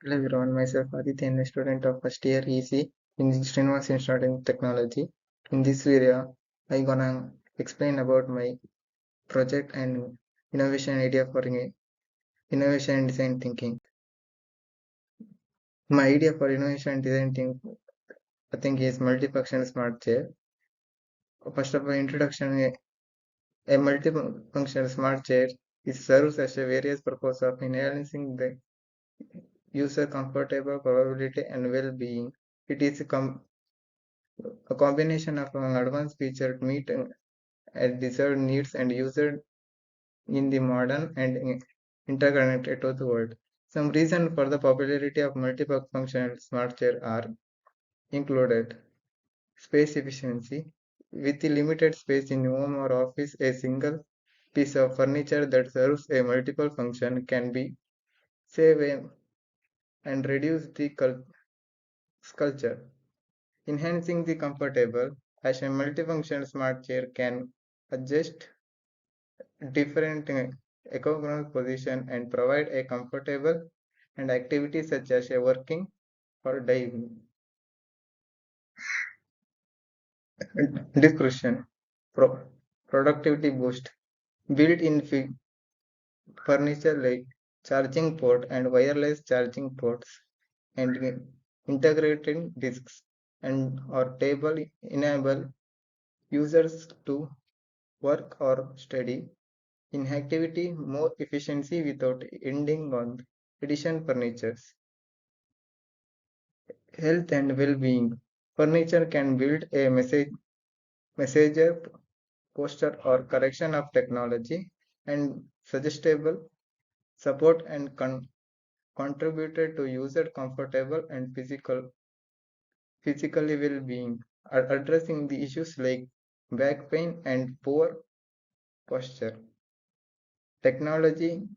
Hello everyone, myself Adithya, I'm a student of first year EC in Srinivas Institute in Technology. In this video, I'm gonna explain about my project and innovation idea for innovation and design thinking. My idea for innovation and design thinking, I think, is multifunction smart chair. First of all, introduction: a multifunction smart chair serves as a various purpose of enhancing the user comfortable, probability, and well-being. It is a combination of advanced features to meet desired needs and users in the modern and interconnected to the world. Some reasons for the popularity of multifunctional smart chair are included: space efficiency. With the limited space in home or office, a single piece of furniture that serves a multiple function can be save and reduce the sculpture. Enhancing the comfortable, as a multifunction smart chair can adjust different ergonomic position and provide a comfortable and activities such as a working or diving. Discussion: productivity boost. Built-in furniture like charging port and wireless charging ports and integrating disks and or table enable users to work or study in activity more efficiency without ending on addition furnitures. Health and well-being. Furniture can build a messenger, poster, or correction of technology and suggestible support and contributed to user comfortable and physically well-being, addressing the issues like back pain and poor posture. Technology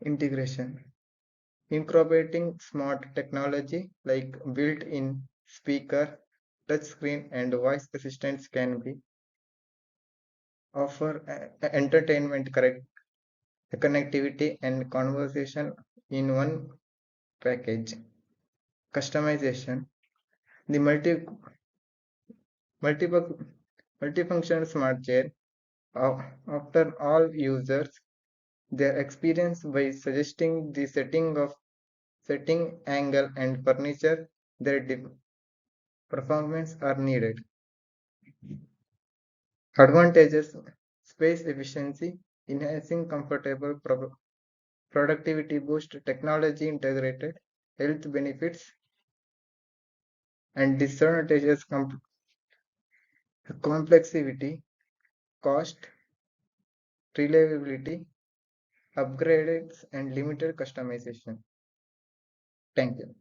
integration. Incorporating smart technology like built-in speaker, touchscreen, and voice assistants can be offer entertainment, connectivity, and conversation in one package. Customization: the multiple multifunction smart chair after all users their experience by suggesting the setting angle and furniture their performance are needed. Advantages: space efficiency, enhancing comfortable productivity boost, technology integrated, health benefits, and disadvantages: complexity, cost, reliability, upgrades, and limited customization. Thank you.